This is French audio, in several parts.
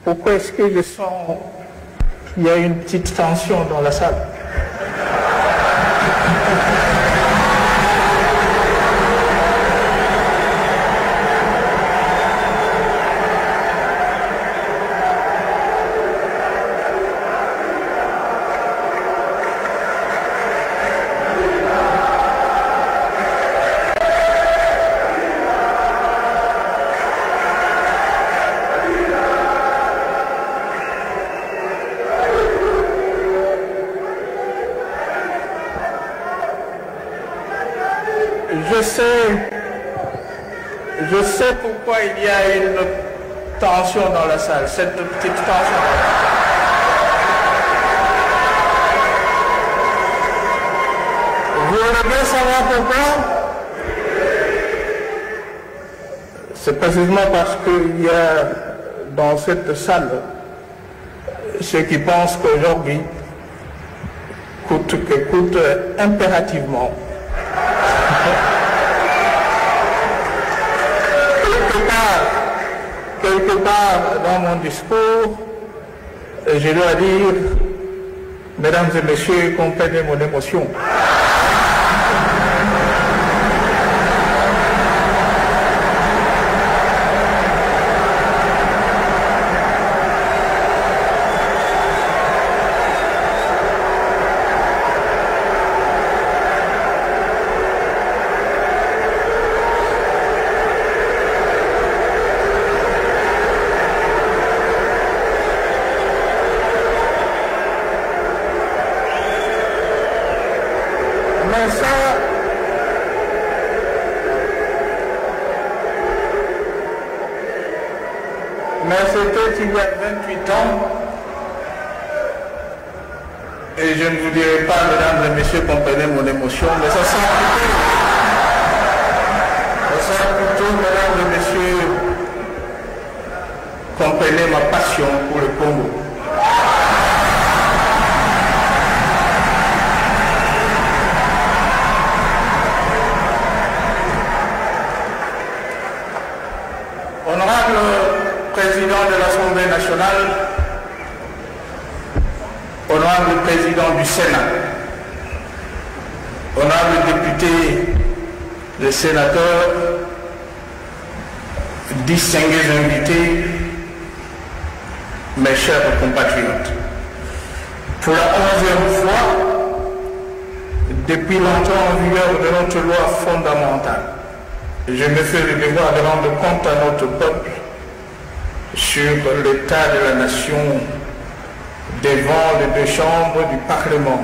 Pourquoi est-ce que je sens qu'il y a une petite tension dans la salle? Je sais pourquoi il y a une tension dans la salle, cette petite tension. Vous voulez bien savoir pourquoi? C'est précisément parce qu'il y a dans cette salle ceux qui pensent qu'aujourd'hui, coûte que coûte, impérativement, quelque part dans mon discours, je dois dire, mesdames et messieurs, comprenez mon émotion. Mais c'était il y a 28 ans, et je ne vous dirai pas, mesdames et messieurs, comprenez mon émotion, mais ça sera plutôt, mesdames et messieurs, comprenez ma passion pour le Congo. Honorable Président de l'Assemblée nationale, honorable Président du Sénat, honorable député, les sénateurs, distingués invités, mes chers compatriotes, pour la 11e fois, depuis l'entrée en vigueur de notre loi fondamentale, je me fais le devoir de rendre compte à notre peuple sur l'état de la nation devant les deux chambres du Parlement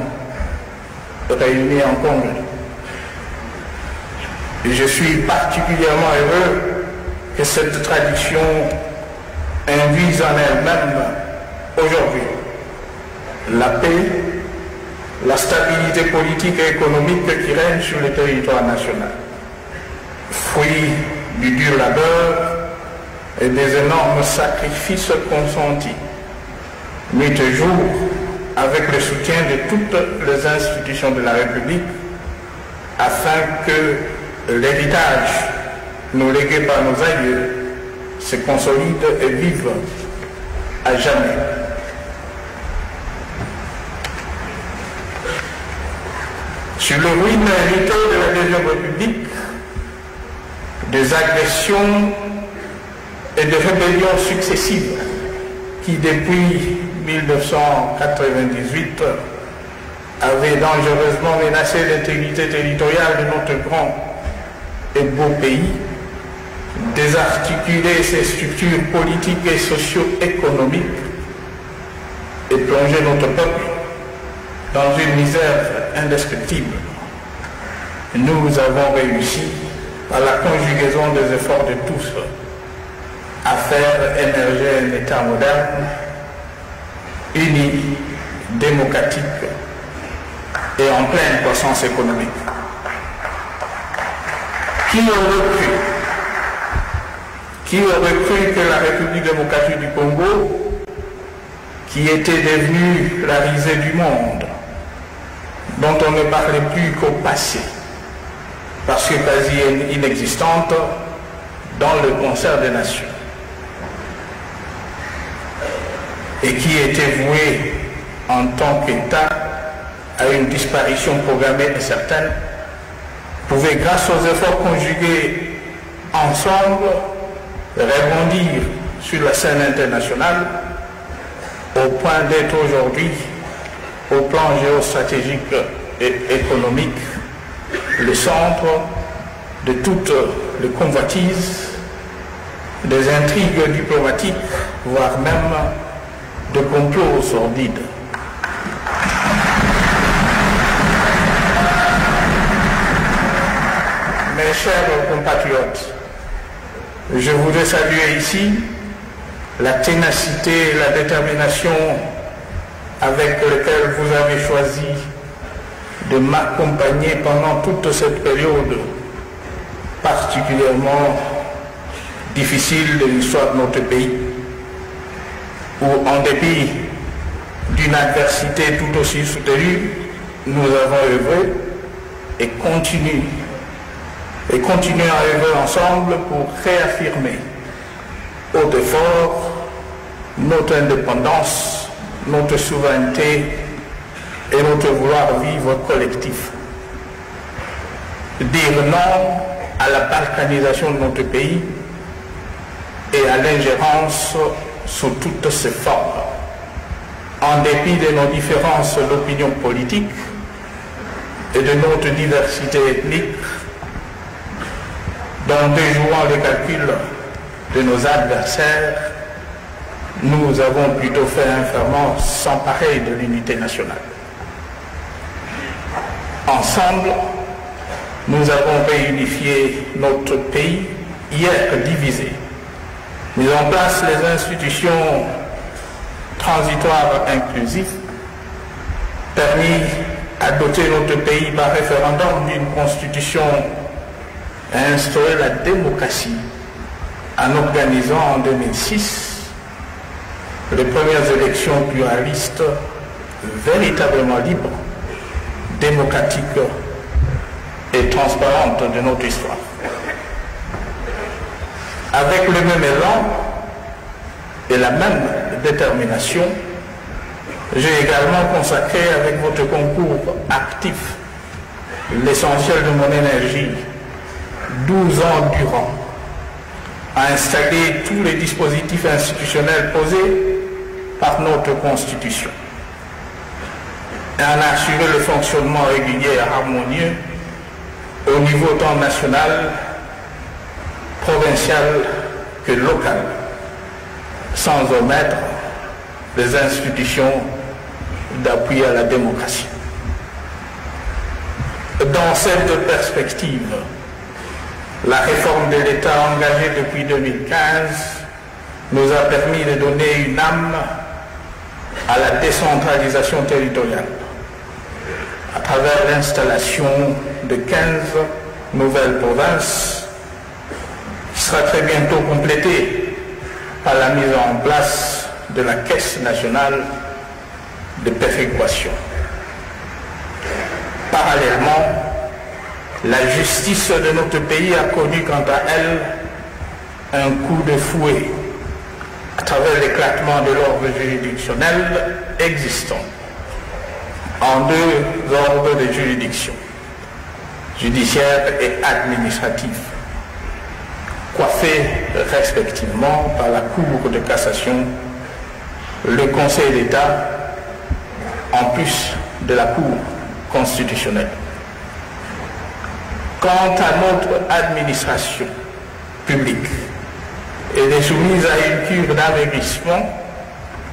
réunies en Congrès. Je suis particulièrement heureux que cette tradition invise en elle-même aujourd'hui la paix, la stabilité politique et économique qui règne sur le territoire national, fruit du dur labeur et des énormes sacrifices consentis, nuit et jour, avec le soutien de toutes les institutions de la République, afin que l'héritage nous légué par nos aïeux se consolide et vive à jamais. Sur le ruine hérité de la Deuxième République, des agressions et des rébellions successives qui, depuis 1998, avaient dangereusement menacé l'intégrité territoriale de notre grand et beau pays, désarticulé ses structures politiques et socio-économiques et plongé notre peuple dans une misère indescriptible. Nous avons réussi, par la conjugaison des efforts de tous, à faire émerger un État moderne, uni, démocratique et en pleine croissance économique. Qui aurait cru que la République démocratique du Congo, qui était devenue la risée du monde, dont on ne parlait plus qu'au passé, parce que quasi inexistante dans le concert des nations, et qui était voué en tant qu'État à une disparition programmée et certaine, pouvait, grâce aux efforts conjugués ensemble, rebondir sur la scène internationale au point d'être aujourd'hui, au plan géostratégique et économique, le centre de toutes les convoitises, des intrigues diplomatiques, voire même de complots sordides. Mes chers compatriotes, je voudrais saluer ici la ténacité et la détermination avec lesquelles vous avez choisi de m'accompagner pendant toute cette période particulièrement difficile de l'histoire de notre pays, où en dépit d'une adversité tout aussi soutenue, nous avons œuvré et continuons à œuvrer ensemble pour réaffirmer haut et fort notre indépendance, notre souveraineté et notre vouloir vivre collectif. Dire non à la balkanisation de notre pays et à l'ingérence sous toutes ses formes. En dépit de nos différences d'opinion politique et de notre diversité ethnique, dont déjouant les calculs de nos adversaires, nous avons plutôt fait un ferment sans pareil de l'unité nationale. Ensemble, nous avons réunifié notre pays, hier divisé, mis en place les institutions transitoires inclusives, permis à doter notre pays par référendum d'une constitution et instaurer la démocratie en organisant en 2006 les premières élections pluralistes véritablement libres, démocratiques et transparentes de notre histoire. Avec le même élan et la même détermination, j'ai également consacré avec votre concours actif l'essentiel de mon énergie 12 ans durant à installer tous les dispositifs institutionnels posés par notre Constitution et à en assurer le fonctionnement régulier et harmonieux au niveau tant national, provincial que local, sans omettre les institutions d'appui à la démocratie. Dans cette perspective, la réforme de l'État engagée depuis 2015 nous a permis de donner une âme à la décentralisation territoriale à travers l'installation de 15 nouvelles provinces qui sera très bientôt complétée par la mise en place de la Caisse nationale de péréquation. Parallèlement, la justice de notre pays a connu quant à elle un coup de fouet à travers l'éclatement de l'ordre juridictionnel existant en deux ordres de juridiction, judiciaire et administratif, coiffés respectivement par la Cour de cassation, le Conseil d'État, en plus de la Cour constitutionnelle. Quant à notre administration publique, elle est soumise à une cure d'amaigrissement,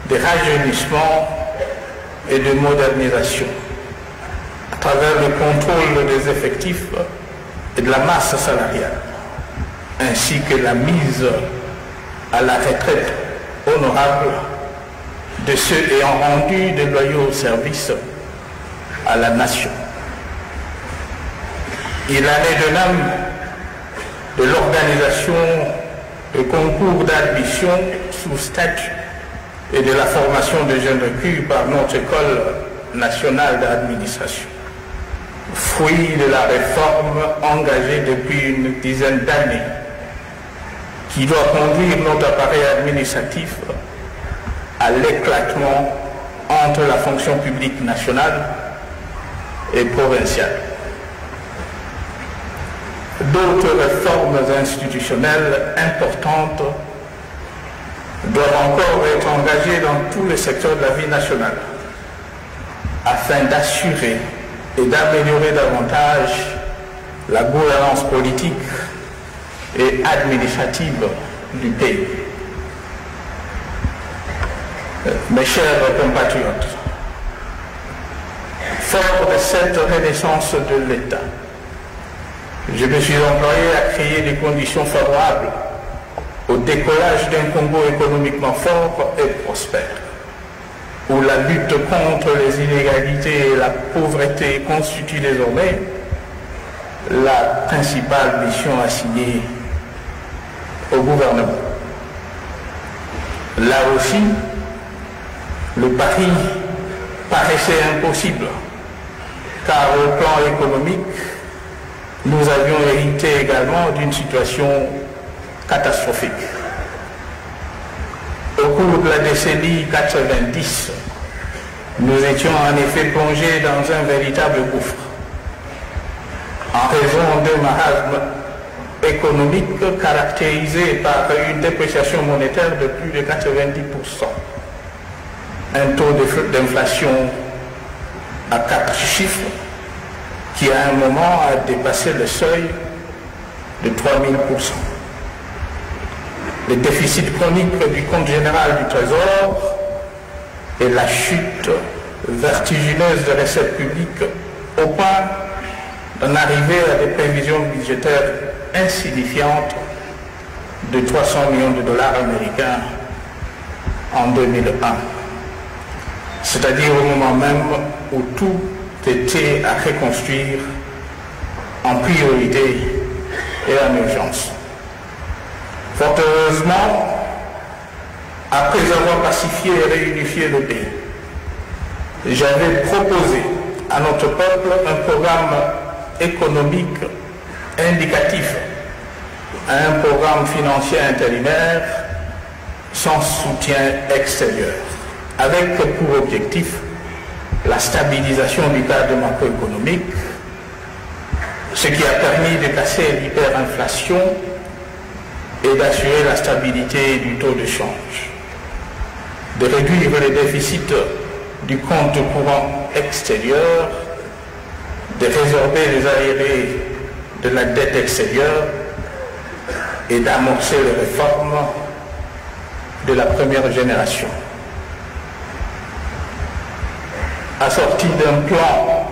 de rajeunissement et de modernisation, à travers le contrôle des effectifs et de la masse salariale, ainsi que la mise à la retraite honorable de ceux ayant rendu de loyaux services à la nation. Il en est de même de l'organisation de concours d'admission sous statut et de la formation de jeunes recrues par notre École nationale d'administration, fruit de la réforme engagée depuis une dizaine d'années, qui doit conduire notre appareil administratif à à l'éclatement entre la fonction publique nationale et provinciale. D'autres réformes institutionnelles importantes doivent encore être engagées dans tous les secteurs de la vie nationale afin d'assurer et d'améliorer davantage la gouvernance politique et administrative du pays. Mes chers compatriotes, fort de cette renaissance de l'État, je me suis employé à créer des conditions favorables au décollage d'un Congo économiquement fort et prospère, où la lutte contre les inégalités et la pauvreté constitue désormais la principale mission assignée au gouvernement. Là aussi, le pari paraissait impossible, car au plan économique, nous avions hérité également d'une situation catastrophique. Au cours de la décennie 90, nous étions en effet plongés dans un véritable gouffre, en raison d'un marasme économique caractérisé par une dépréciation monétaire de plus de 90%, un taux d'inflation à 4 chiffres qui à un moment a dépassé le seuil de 3000%. Le déficit chronique du compte général du Trésor et la chute vertigineuse des recettes publiques au point d'en arriver à des prévisions budgétaires insignifiantes de 300 millions de dollars américains en 2001. C'est-à-dire au moment même où tout était à reconstruire en priorité et en urgence. Fort heureusement, après avoir pacifié et réunifié le pays, j'avais proposé à notre peuple un programme économique indicatif, un programme financier intérimaire sans soutien extérieur, avec pour objectif la stabilisation du cadre macroéconomique, ce qui a permis de casser l'hyperinflation et d'assurer la stabilité du taux de change, de réduire les déficits du compte courant extérieur, de résorber les arriérés de la dette extérieure et d'amorcer les réformes de la première génération. Assorti d'un plan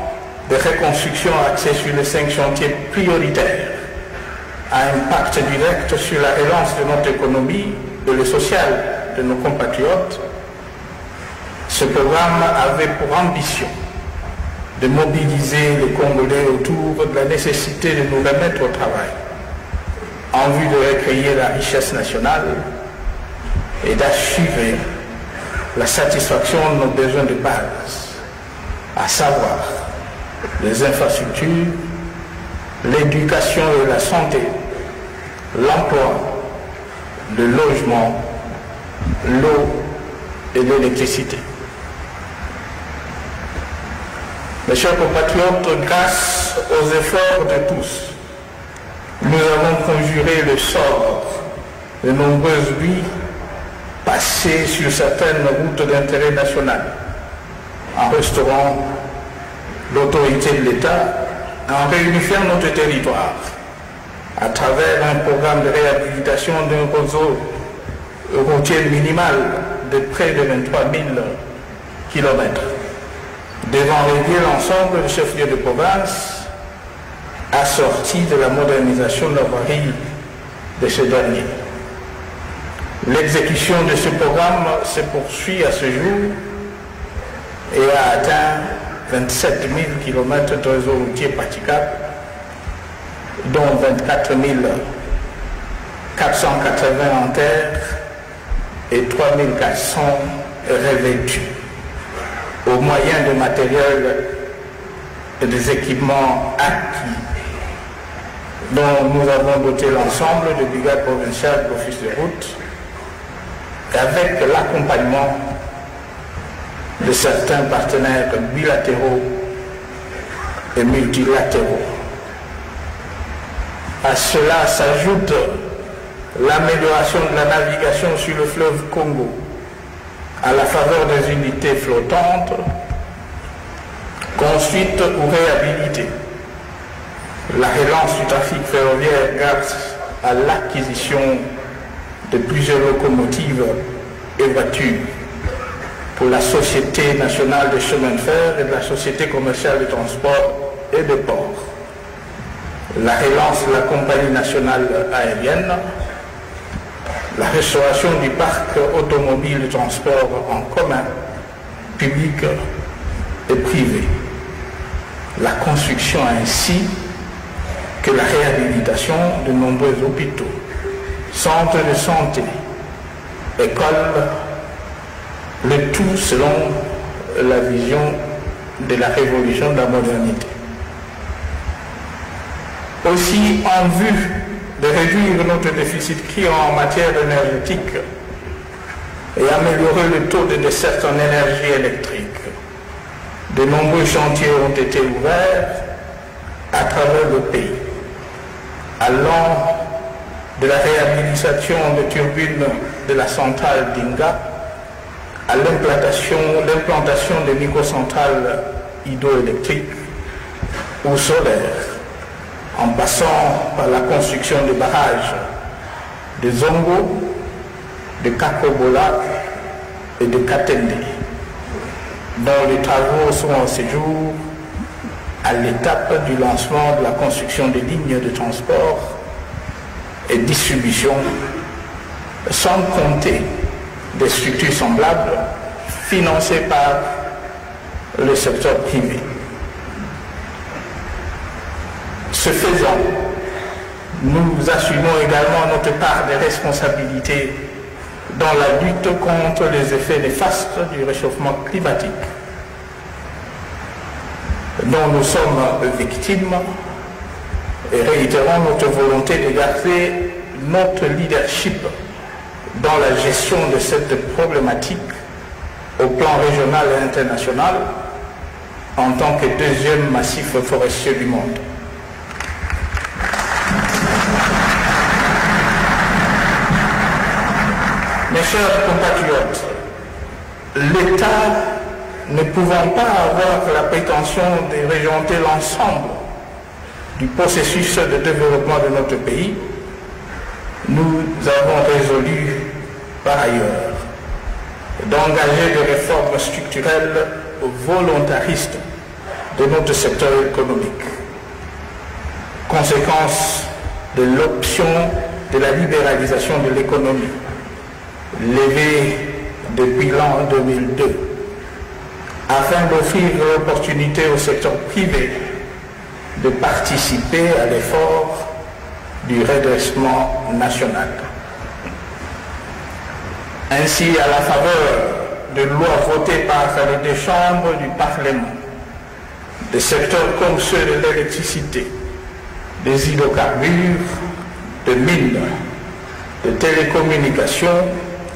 de reconstruction axé sur les 5 chantiers prioritaires à impact direct sur la relance de notre économie et le social de nos compatriotes, ce programme avait pour ambition de mobiliser les Congolais autour de la nécessité de nous remettre au travail en vue de recréer la richesse nationale et d'assurer la satisfaction de nos besoins de base, à savoir les infrastructures, l'éducation et la santé, l'emploi, le logement, l'eau et l'électricité. Mes chers compatriotes, grâce aux efforts de tous, nous avons conjuré le sort de nombreuses vies passées sur certaines routes d'intérêt national, en restaurant l'autorité de l'État, en réunifiant notre territoire à travers un programme de réhabilitation d'un réseau routier minimal de près de 23 000 km, devant régler l'ensemble des chefs-lieux de province, assorti de la modernisation de la voirie de ce dernier. L'exécution de ce programme se poursuit à ce jour et a atteint 27 000 km de réseau routier praticable, dont 24 480 en terre et 3 400 revêtus, au moyen de matériel et des équipements acquis, dont nous avons doté l'ensemble de brigades provinciales d'office de route, avec l'accompagnement de certains partenaires bilatéraux et multilatéraux. À cela s'ajoute l'amélioration de la navigation sur le fleuve Congo à la faveur des unités flottantes construites ou réhabilitées. La relance du trafic ferroviaire grâce à l'acquisition de plusieurs locomotives et voitures pour la Société nationale des chemins de fer et de la Société commerciale de transport et de port. La relance de la Compagnie nationale aérienne, la restauration du parc automobile de transport en commun, public et privé, la construction ainsi que la réhabilitation de nombreux hôpitaux, centres de santé, écoles, le tout selon la vision de la révolution de la modernité. Aussi, en vue de réduire notre déficit client en matière énergétique et améliorer le taux de desserte en énergie électrique, de nombreux chantiers ont été ouverts à travers le pays, allant de la réhabilitation de turbines de la centrale d'Inga à l'implantation de microcentrales hydroélectriques ou solaires, en passant par la construction de barrages de Zongo, de Kakobola et de Katende, dont les travaux sont en séjour à l'étape du lancement de la construction des lignes de transport et distribution, sans compter des structures semblables financées par le secteur privé. Ce faisant, nous assumons également notre part de responsabilité dans la lutte contre les effets néfastes du réchauffement climatique, dont nous sommes victimes, et réitérons notre volonté de garder notre leadership dans la gestion de cette problématique au plan régional et international en tant que deuxième massif forestier du monde. Mes chers compatriotes, l'État ne pouvant pas avoir la prétention de régenter l'ensemble du processus de développement de notre pays, nous avons résolu par ailleurs d'engager des réformes structurelles volontaristes de notre secteur économique. Conséquence de l'option de la libéralisation de l'économie, levée depuis l'an 2002, afin d'offrir l'opportunité au secteur privé de participer à l'effort du redressement national. Ainsi, à la faveur de lois votées par les deux chambres du Parlement, des secteurs comme ceux de l'électricité, des hydrocarbures, de mines, de télécommunications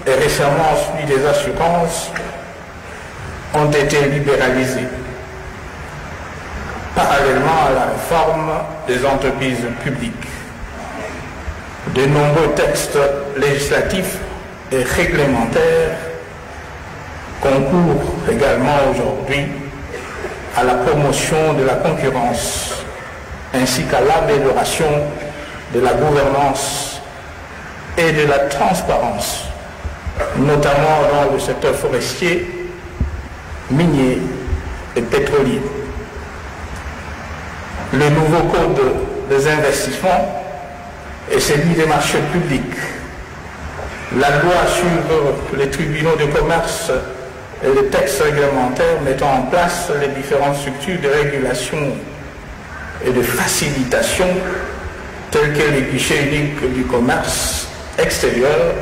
et récemment celui des assurances, ont été libéralisés. Parallèlement à la réforme des entreprises publiques, de nombreux textes législatifs et réglementaires concourent également aujourd'hui à la promotion de la concurrence ainsi qu'à l'amélioration de la gouvernance et de la transparence, notamment dans le secteur forestier, minier et pétrolier. Le nouveau code des investissements et celui des marchés publics, la loi sur les tribunaux de commerce et les textes réglementaires mettant en place les différentes structures de régulation et de facilitation telles que les guichets uniques du commerce extérieur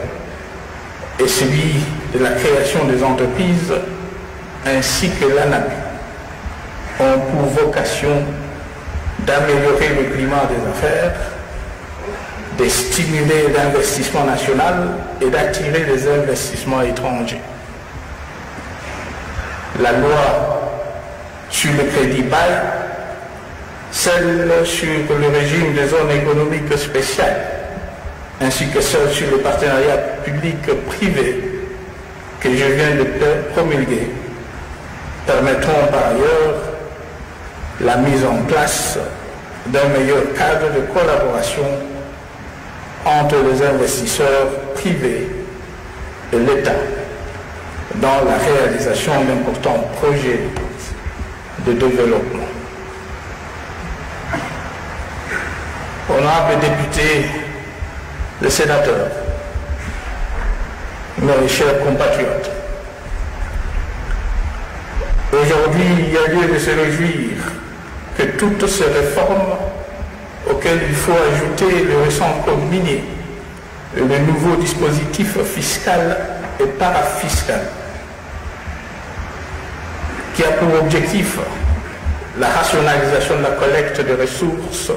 et celui de la création des entreprises ainsi que l'ANAPI ont pour vocation d'améliorer le climat des affaires, de stimuler l'investissement national et d'attirer les investissements étrangers. la loi sur le crédit bail, celle sur le régime des zones économiques spéciales, ainsi que celle sur le partenariat public-privé que je viens de promulguer, permettront par ailleurs la mise en place d'un meilleur cadre de collaboration entre les investisseurs privés et l'État dans la réalisation d'importants projets de développement. Honorables députés, les sénateurs, mes chers compatriotes, aujourd'hui, il y a lieu de se réjouir que toutes ces réformes auxquelles il faut ajouter le récent code minier et le nouveau dispositif fiscal et parafiscal qui a pour objectif la rationalisation de la collecte des ressources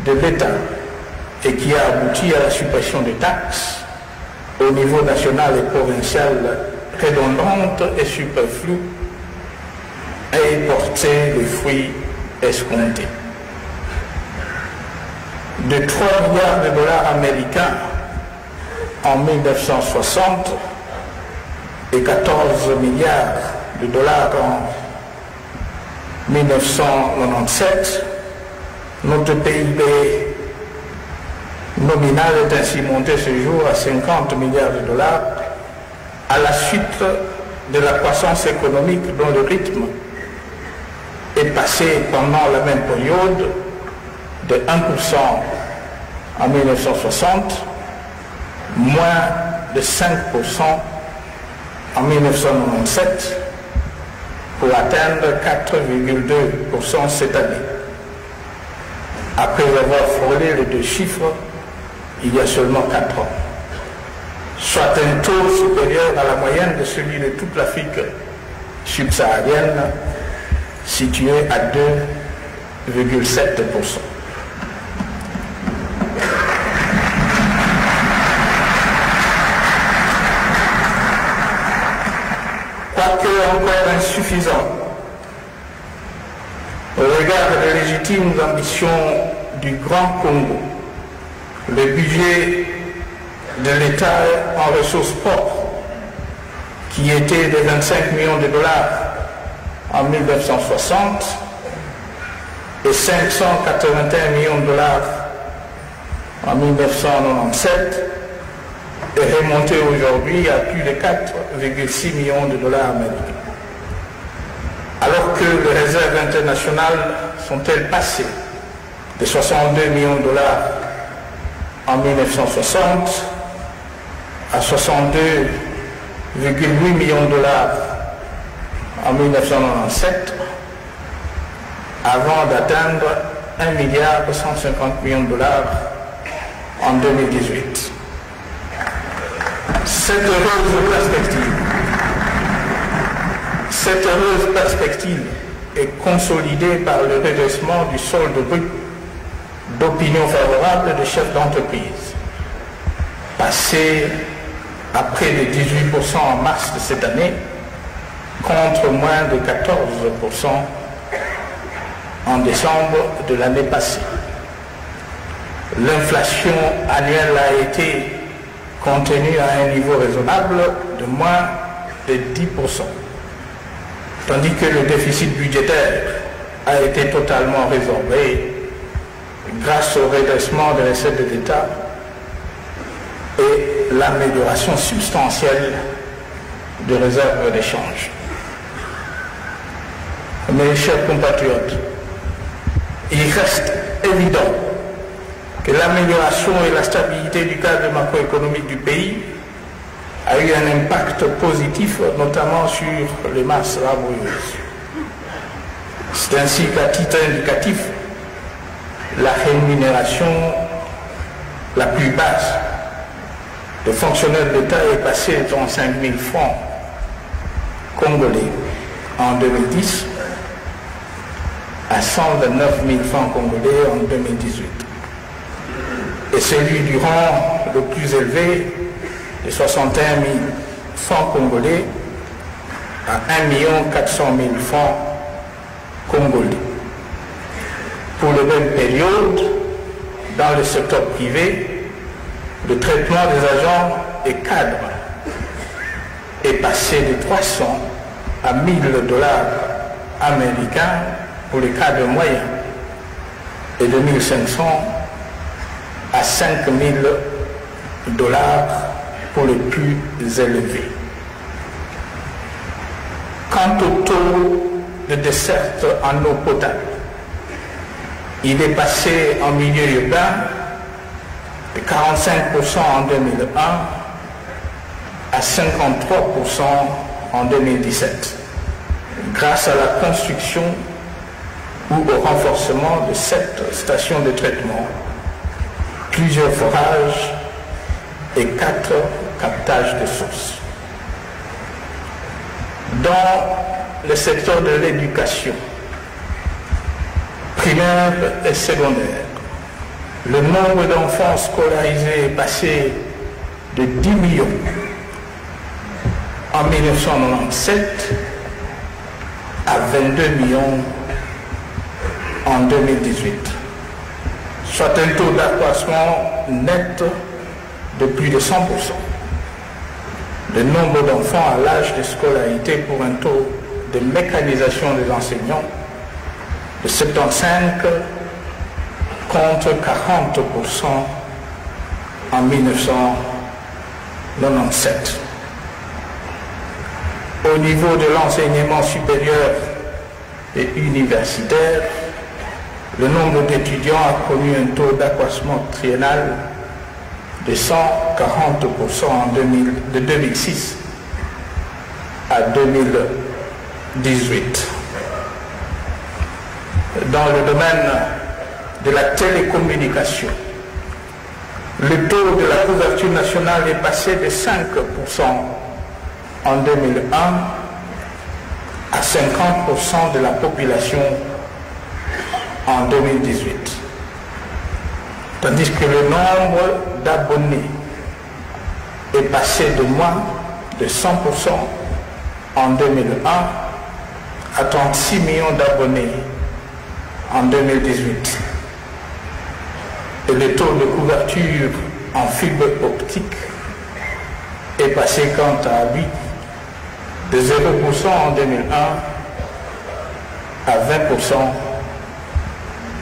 de l'État et qui a abouti à la suppression des taxes au niveau national et provincial redondantes et superflues et porté les fruits escomptés. De 3 milliards de dollars américains en 1960 et 14 milliards de dollars en 1997, notre PIB nominal est ainsi monté ce jour à 50 milliards de dollars à la suite de la croissance économique dont le rythme est passé pendant la même période de 1% en 1960, moins de 5% en 1997, pour atteindre 4,2% cette année, après avoir frôlé les 2 chiffres il y a seulement 4 ans, soit un taux supérieur à la moyenne de celui de toute l'Afrique subsaharienne, situé à 2,7%. Quoique encore insuffisant, au regard des légitimes ambitions du Grand Congo, le budget de l'État en ressources propres, qui était de 25 millions de dollars en 1960 et 581 millions de dollars en 1997, est remonté aujourd'hui à plus de 4,6 millions de dollars américains. Alors que les réserves internationales sont-elles passées de 62 millions de dollars en 1960 à 62,8 millions de dollars en 1997, avant d'atteindre 1,150 milliard de dollars en 2018. Cette heureuse perspective est consolidée par le redressement du solde brut d'opinion favorable des chefs d'entreprise, passé à près de 18% en mars de cette année, contre moins de 14% en décembre de l'année passée. L'inflation annuelle a été contenue à un niveau raisonnable de moins de 10%, tandis que le déficit budgétaire a été totalement résorbé grâce au redressement des recettes de l'État et l'amélioration substantielle des réserves d'échange. Mes chers compatriotes, il reste évident que l'amélioration et la stabilité du cadre macroéconomique du pays a eu un impact positif, notamment sur les masses laborieuses. C'est ainsi qu'à titre indicatif, la rémunération la plus basse de fonctionnaires de l'État est passée de 35 000 francs congolais en 2010 à 129 000 francs congolais en 2018. Et celui du rang le plus élevé de 61 000 francs congolais à 1 400 000 francs congolais. Pour la même période, dans le secteur privé, le traitement des agents et cadres est passé de 300 à 1 000 dollars américains pour les cadres moyens et de 1 500 à 5 000 dollars pour les plus élevés. Quant au taux de desserte en eau potable, il est passé en milieu urbain de 45% en 2001 à 53% en 2017, grâce à la construction ou au renforcement de 7 stations de traitement, plusieurs forages et 4 captages de sources. Dans le secteur de l'éducation, primaire et secondaire, le nombre d'enfants scolarisés est passé de 10 millions en 1997 à 22 millions en 2018, soit un taux d'accroissement net de plus de 100%. Le nombre d'enfants à l'âge de scolarité pour un taux de mécanisation des enseignants de 75 contre 40% en 1997. Au niveau de l'enseignement supérieur et universitaire, le nombre d'étudiants a connu un taux d'accroissement triennal de 140% de 2006 à 2018. Dans le domaine de la télécommunication, le taux de la couverture nationale est passé de 5% en 2001 à 50% de la population en 2018. Tandis que le nombre d'abonnés est passé de moins de 100% en 2001 à 36 millions d'abonnés en 2018. Et le taux de couverture en fibre optique est passé quant à lui de 0% en 2001 à 20%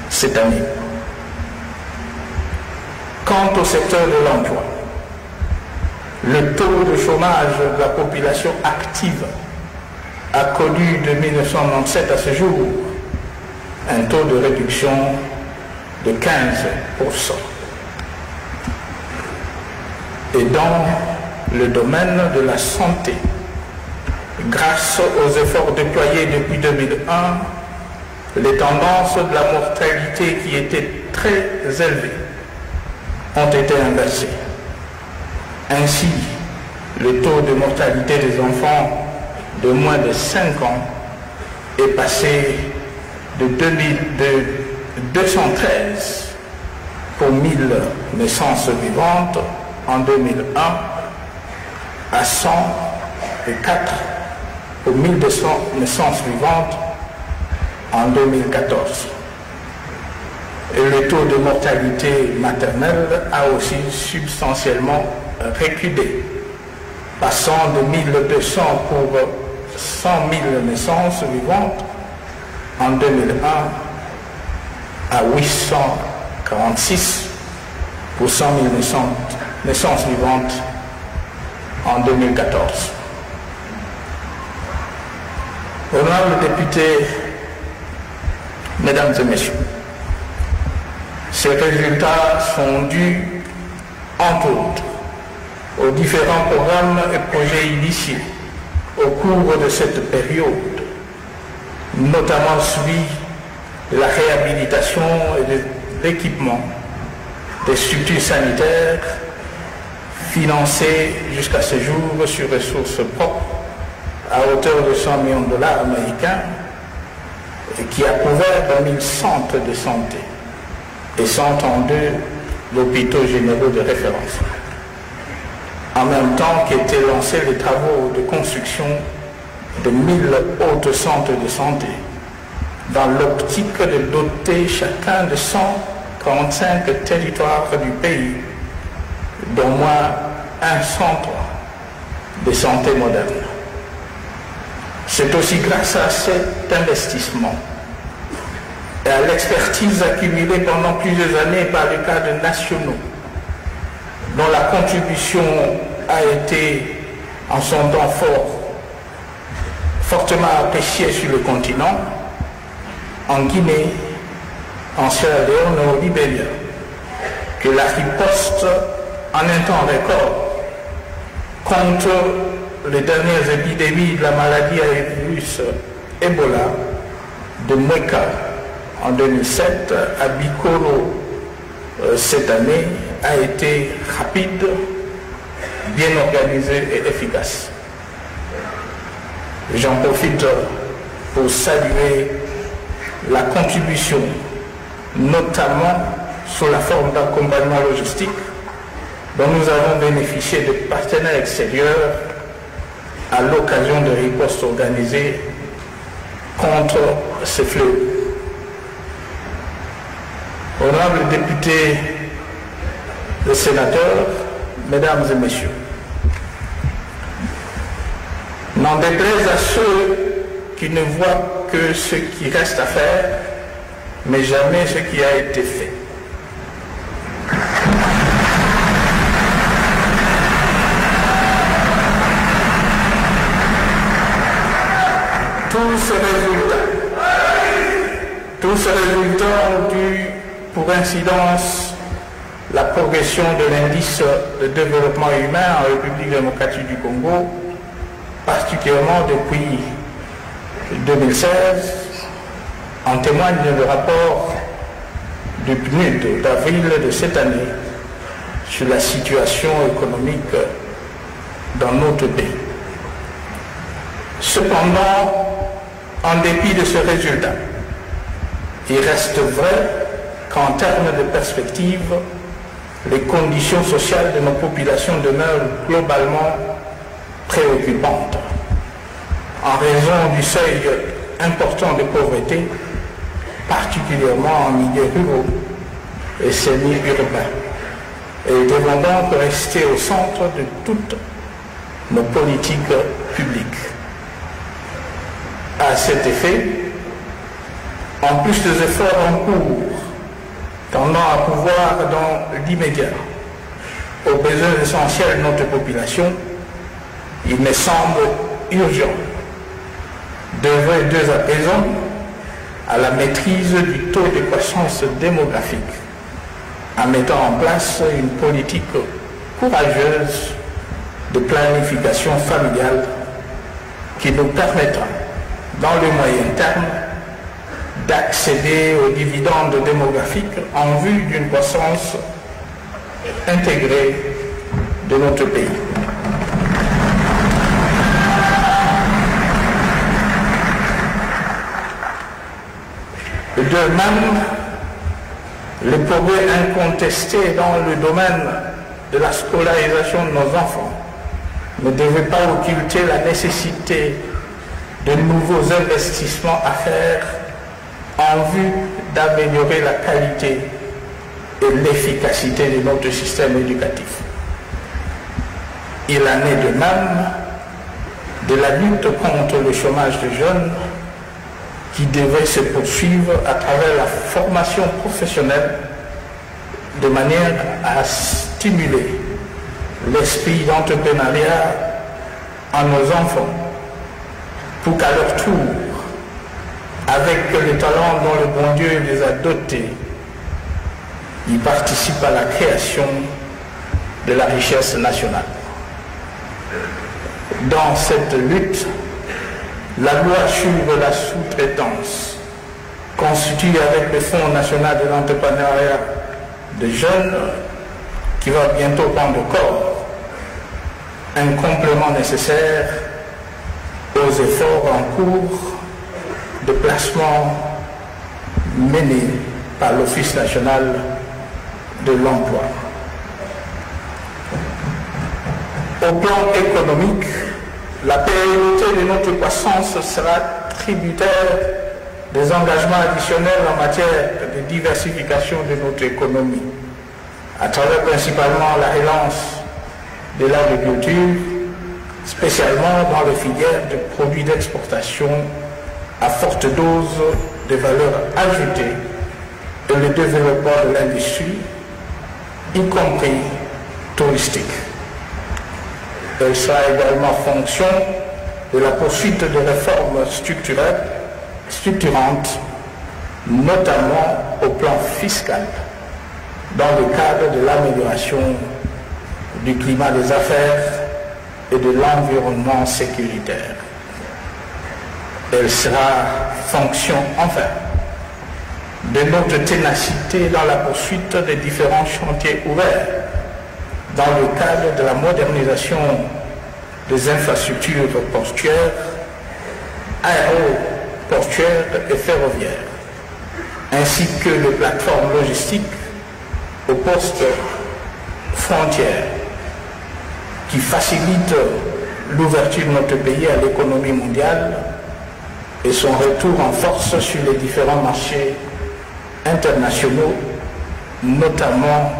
cette année. Quant au secteur de l'emploi, le taux de chômage de la population active a connu de 1997 à ce jour un taux de réduction de 15%. Et dans le domaine de la santé, grâce aux efforts déployés depuis 2001, les tendances de la mortalité qui étaient très élevées ont été inversées. Ainsi, le taux de mortalité des enfants de moins de 5 ans est passé de 213 pour 1000 naissances vivantes en 2001 à 104 pour 1200 naissances vivantes en 2014. Et le taux de mortalité maternelle a aussi substantiellement reculé, passant de 1200 pour 100 000 naissances vivantes en 2001 à 846 pour 100 000 naissances vivantes en 2014. Honorables députés, mesdames et messieurs, ces résultats sont dus, entre autres, aux différents programmes et projets initiés au cours de cette période, notamment celui de la réhabilitation et de l'équipement des structures sanitaires financés jusqu'à ce jour sur ressources propres à hauteur de 100 millions de dollars américains et qui a couvert 1000 centres de santé et 132 hôpitaux généraux de référence. En même temps qu'étaient lancés les travaux de construction de 1000 autres centres de santé, dans l'optique de doter chacun de 145 territoires du pays d'au moins un centre de santé moderne. C'est aussi grâce à cet investissement et à l'expertise accumulée pendant plusieurs années par les cadres nationaux, dont la contribution a été en son temps fortement appréciée sur le continent, en Guinée, en Sierra Leone et au Libéria, que la riposte en un temps record contre les dernières épidémies de la maladie à virus Ebola de Mweka en 2007 à Bikoro cette année a été rapide, bien organisée et efficace. J'en profite pour saluer la contribution, notamment sous la forme d'accompagnement logistique, dont nous avons bénéficié de partenaires extérieurs à l'occasion de ripostes organisées contre ces fléaux. Honorables députés et sénateurs, mesdames et messieurs, n'en déplaise à ceux qui ne voient que ce qui reste à faire, mais jamais ce qui a été fait. Tous ces résultats ont dû pour incidence la progression de l'indice de développement humain en République démocratique du Congo, particulièrement depuis 2016, en témoigne le rapport du PNUD d'avril de cette année sur la situation économique dans notre pays. Cependant, en dépit de ce résultat, il reste vrai qu'en termes de perspective, les conditions sociales de nos populations demeurent globalement préoccupantes, en raison du seuil important de pauvreté, particulièrement en milieu ruraux et semi-urbains. Et ils devront donc rester au centre de toutes nos politiques publiques. À cet effet, en plus des efforts en cours tendant à pouvoir dans l'immédiat aux besoins essentiels de notre population, il me semble urgent d'œuvrer dès à présent à la maîtrise du taux de croissance démographique en mettant en place une politique courageuse de planification familiale qui nous permettra, dans le moyen terme, d'accéder aux dividendes démographiques en vue d'une croissance intégrée de notre pays. De même, les progrès incontestés dans le domaine de la scolarisation de nos enfants ne devaient pas occulter la nécessité de nouveaux investissements à faire en vue d'améliorer la qualité et l'efficacité de notre système éducatif. Il en est de même de la lutte contre le chômage des jeunes qui devait se poursuivre à travers la formation professionnelle de manière à stimuler l'esprit d'entrepreneuriat en nos enfants pour qu'à leur tour, avec les talents dont le bon Dieu les a dotés, ils participent à la création de la richesse nationale. Dans cette lutte, la loi sur la sous-traitance constitue avec le Fonds national de l'entrepreneuriat des jeunes qui va bientôt prendre corps un complément nécessaire aux efforts en cours de placement menés par l'Office national de l'emploi. Au plan économique, La pérennité de notre croissance sera tributaire des engagements additionnels en matière de diversification de notre économie, à travers principalement la relance de l'agriculture, spécialement dans les filières de produits d'exportation à forte dose de valeur ajoutée et le développement de l'industrie, y compris touristique. Elle sera également fonction de la poursuite de réformes structurantes, notamment au plan fiscal, dans le cadre de l'amélioration du climat des affaires et de l'environnement sécuritaire. Elle sera fonction, enfin, de notre ténacité dans la poursuite des différents chantiers ouverts dans le cadre de la modernisation des infrastructures portuaires, aéroportuaires et ferroviaires, ainsi que les plateformes logistiques aux postes frontières qui facilitent l'ouverture de notre pays à l'économie mondiale et son retour en force sur les différents marchés internationaux, notamment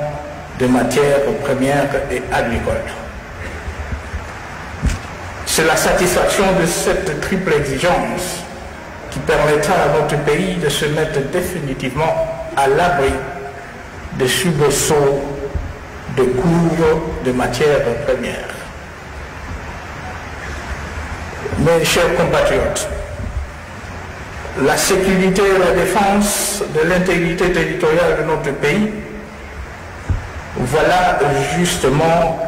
de matières premières et agricoles. C'est la satisfaction de cette triple exigence qui permettra à notre pays de se mettre définitivement à l'abri des soubresauts de cours de matières premières. Mes chers compatriotes, la sécurité et la défense de l'intégrité territoriale de notre pays, voilà justement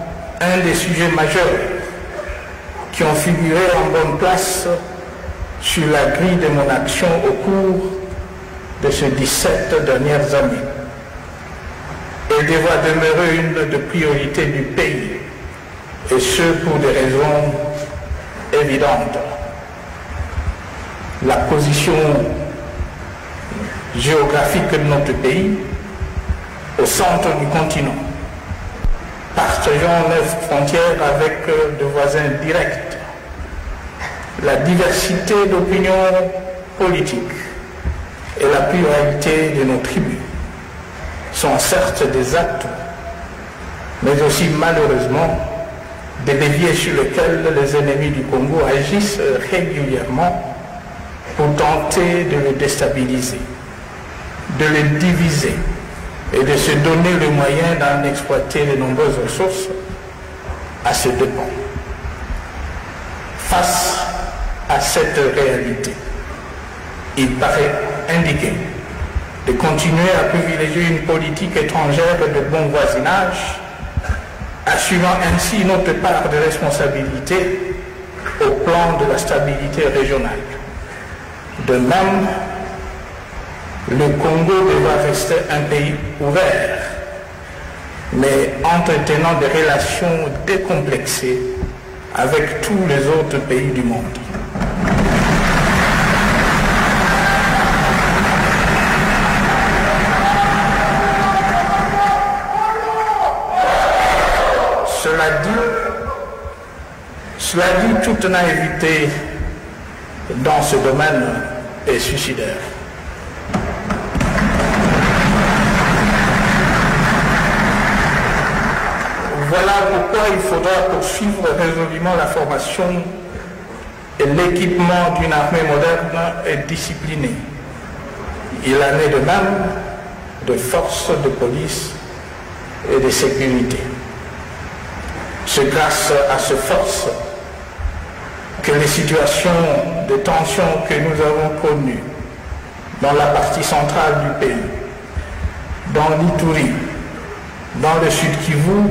un des sujets majeurs qui ont figuré en bonne place sur la grille de mon action au cours de ces 17 dernières années. Elle devra demeurer une des priorités du pays, et ce pour des raisons évidentes. La position géographique de notre pays, au centre du continent, partageant 9 frontières avec de voisins directs. La diversité d'opinions politiques et la pluralité de nos tribus sont certes des atouts, mais aussi malheureusement des leviers sur lesquels les ennemis du Congo agissent régulièrement pour tenter de le déstabiliser, de le diviser et de se donner le moyen d'en exploiter les nombreuses ressources à ses dépens. Face à cette réalité, il paraît indiqué de continuer à privilégier une politique étrangère de bon voisinage, assumant ainsi notre part de responsabilité au plan de la stabilité régionale. De même, le Congo devra rester un pays ouvert, mais entretenant des relations décomplexées avec tous les autres pays du monde. Cela dit, toute naïveté dans ce domaine est suicidaire. Voilà pourquoi il faudra poursuivre résolument la formation et l'équipement d'une armée moderne et disciplinée. Il en est de même de forces de police et de sécurité. C'est grâce à ces forces que les situations de tension que nous avons connues dans la partie centrale du pays, dans l'Ituri, dans le Sud Kivu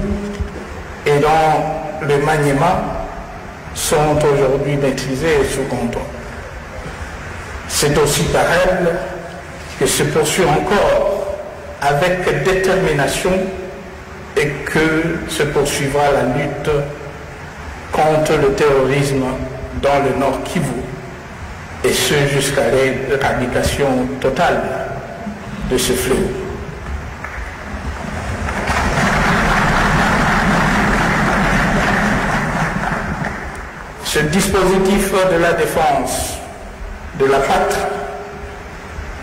et dans le Maniema sont aujourd'hui maîtrisées et sous contrôle. C'est aussi par elles que se poursuit encore avec détermination et que se poursuivra la lutte contre le terrorisme dans le Nord Kivu, et ce jusqu'à l'éradication totale de ce fléau. Ce dispositif de la défense de la patrie,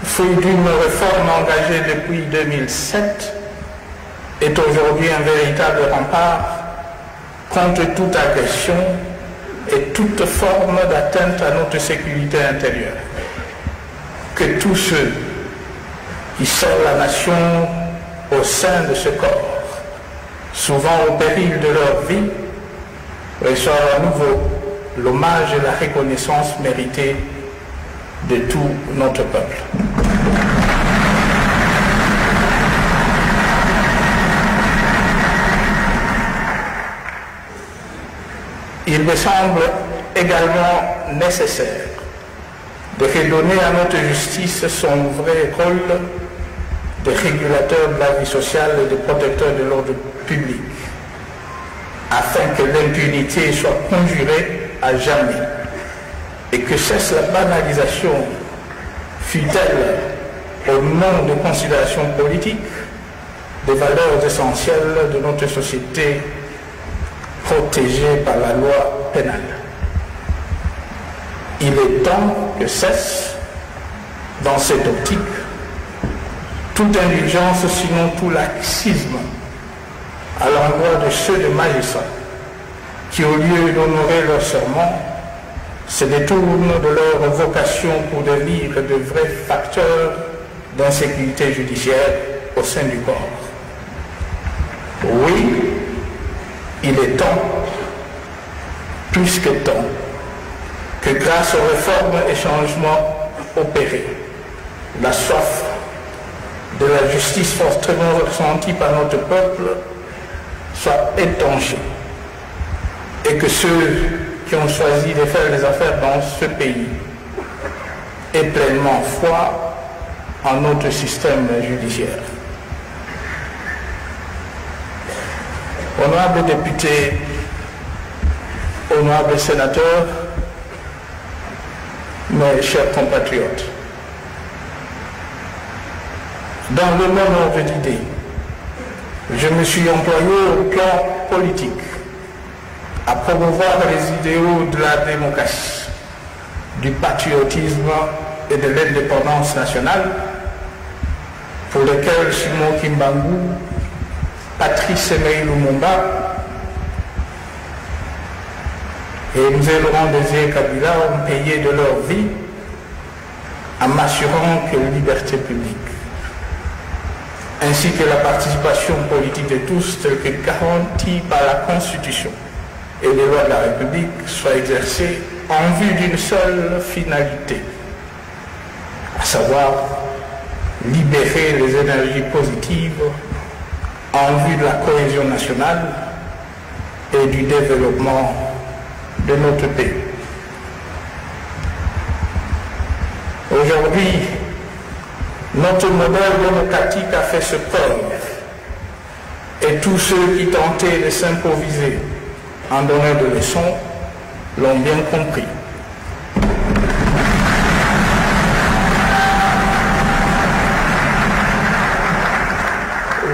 fruit d'une réforme engagée depuis 2007, est aujourd'hui un véritable rempart contre toute agression et toute forme d'atteinte à notre sécurité intérieure. Que tous ceux qui servent la nation au sein de ce corps, souvent au péril de leur vie, reçoivent à nouveau l'hommage et la reconnaissance méritée de tout notre peuple. Il me semble également nécessaire de redonner à notre justice son vrai rôle de régulateur de la vie sociale et de protecteur de l'ordre public, afin que l'impunité soit conjurée à jamais et que cesse la banalisation, fût-elle au nom de considérations politiques, des valeurs essentielles de notre société protégée par la loi pénale. Il est temps que cesse, dans cette optique, toute indulgence, sinon tout laxisme, à l'endroit de ceux de magistrats qui, au lieu d'honorer leur serment, se détournent de leur vocation pour devenir de vrais facteurs d'insécurité judiciaire au sein du corps. Oui, il est temps, plus que temps, que grâce aux réformes et changements opérés, la soif de la justice fortement ressentie par notre peuple soit étanchée et que ceux qui ont choisi de faire les affaires dans ce pays aient pleinement foi en notre système judiciaire. Honorables députés, honorables sénateurs, mes chers compatriotes, dans le même ordre d'idées, je me suis employé au plan politique à promouvoir les idéaux de la démocratie, du patriotisme et de l'indépendance nationale, pour lesquels Simon Kimbangu, Patrice Emery Lumumba et nous Laurent Désiré Kabila ont payé de leur vie en m'assurant que la liberté publique, ainsi que la participation politique de tous, telle que garantie par la Constitution et les lois de la République, soit exercée en vue d'une seule finalité, à savoir libérer les énergies positives en vue de la cohésion nationale et du développement de notre pays. Aujourd'hui, notre modèle démocratique a fait ses preuves et tous ceux qui tentaient de s'improviser en donnant de leçons l'ont bien compris.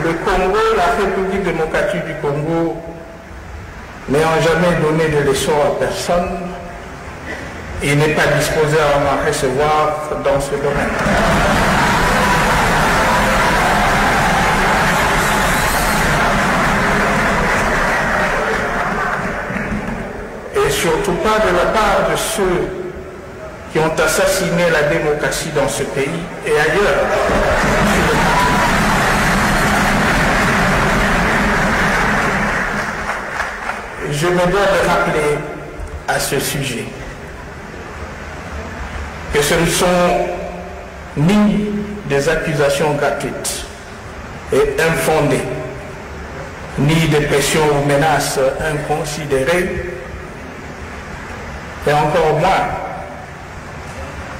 Le Congo, la République démocratique du Congo, n'ayant jamais donné de leçons à personne, il n'est pas disposé à en recevoir dans ce domaine. Et surtout pas de la part de ceux qui ont assassiné la démocratie dans ce pays et ailleurs. Je me dois de rappeler à ce sujet que ce ne sont ni des accusations gratuites et infondées, ni des pressions ou menaces inconsidérées, et encore moins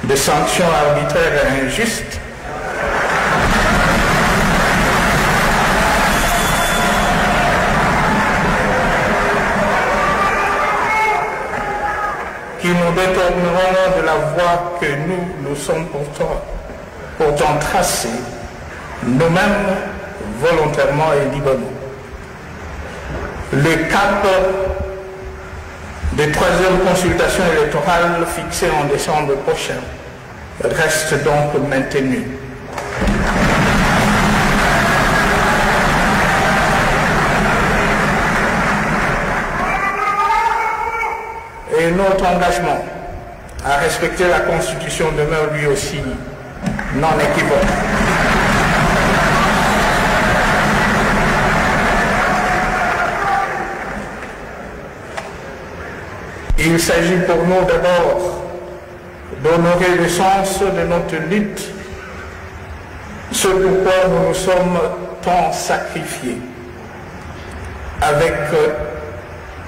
de sanctions arbitraires et injustes qui nous détourneront de la voie que nous sommes pourtant tracés, nous-mêmes, volontairement et librement. Le cap des troisièmes consultations électorales fixées en décembre prochain reste donc maintenue. Et notre engagement à respecter la Constitution demeure lui aussi non équivoque. Il s'agit pour nous d'abord d'honorer le sens de notre lutte, ce pourquoi nous nous sommes tant sacrifiés avec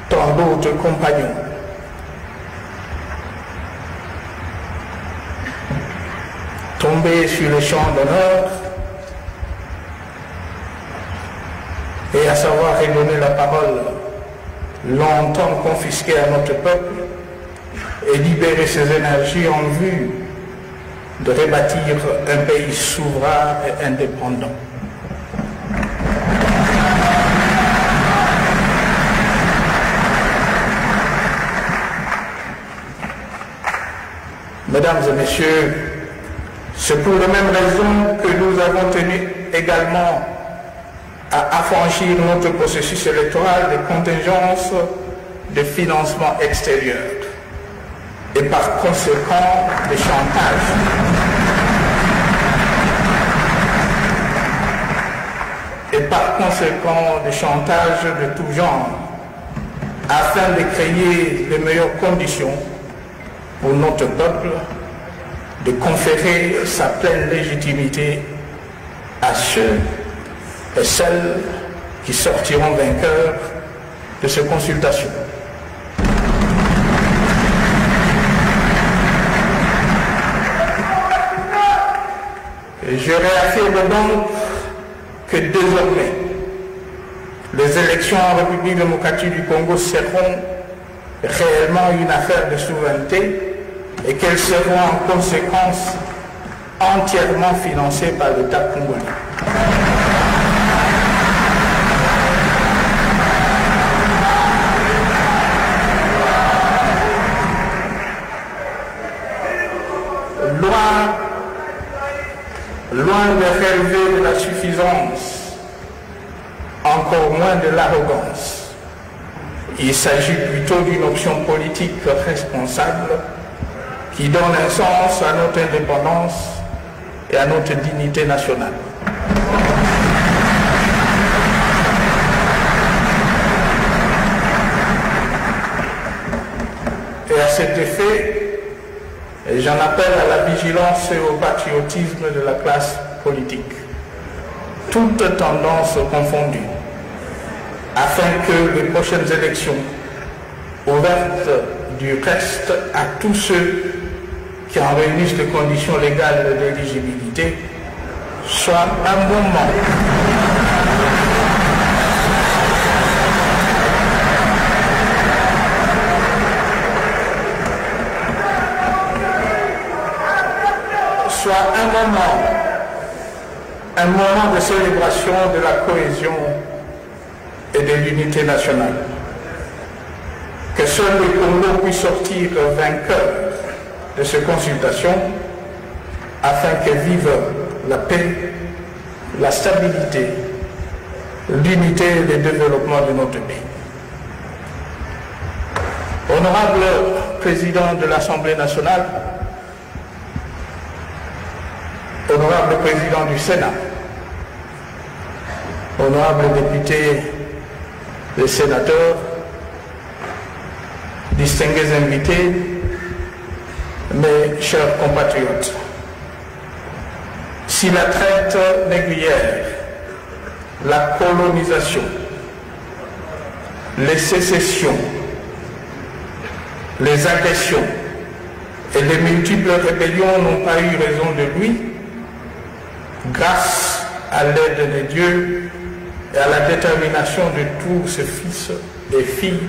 tant d'autres compagnons. Tomber sur le champ d'honneur et à savoir redonner la parole longtemps confisquée à notre peuple et libérer ses énergies en vue de rebâtir un pays souverain et indépendant. Mesdames et messieurs, c'est pour les mêmes raisons que nous avons tenu également à affranchir notre processus électoral des contingences de financement extérieur et par conséquent des chantages. Et par conséquent des chantages de tout genre, afin de créer les meilleures conditions pour notre peuple de conférer sa pleine légitimité à ceux et celles qui sortiront vainqueurs de ces consultations. Et je réaffirme donc que désormais, les élections en République démocratique du Congo seront réellement une affaire de souveraineté et qu'elles seront en conséquence entièrement financées par l'État congolais. Loin de relever de la suffisance, encore moins de l'arrogance, il s'agit plutôt d'une option politique responsable qui donne un sens à notre indépendance et à notre dignité nationale. Et à cet effet, j'en appelle à la vigilance et au patriotisme de la classe politique, toutes tendances confondues, afin que les prochaines élections, ouvertes du reste à tous ceux qui en réunissent les conditions légales d'éligibilité, soient un moment un moment de célébration de la cohésion et de l'unité nationale. Que seul le Congo puisse sortir vainqueur de ces consultations afin que vive la paix, la stabilité, l'unité et le développement de notre pays. Honorable Président de l'Assemblée nationale, Honorable Président du Sénat, honorables députés et sénateurs, distingués invités, mes chers compatriotes, si la traite négrière, la colonisation, les sécessions, les agressions et les multiples rébellions n'ont pas eu raison de lui, grâce à l'aide de Dieu et à la détermination de tous ses fils et filles,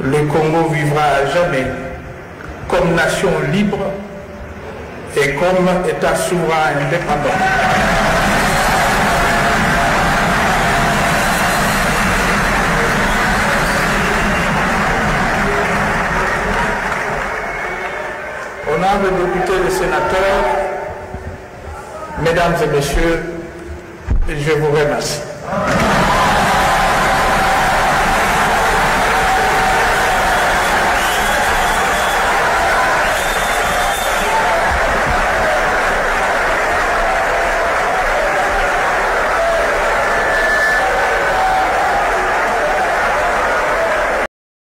le Congo vivra à jamais comme nation libre et comme État souverain indépendant. honorables députés et sénateurs, mesdames et messieurs, je vous remercie.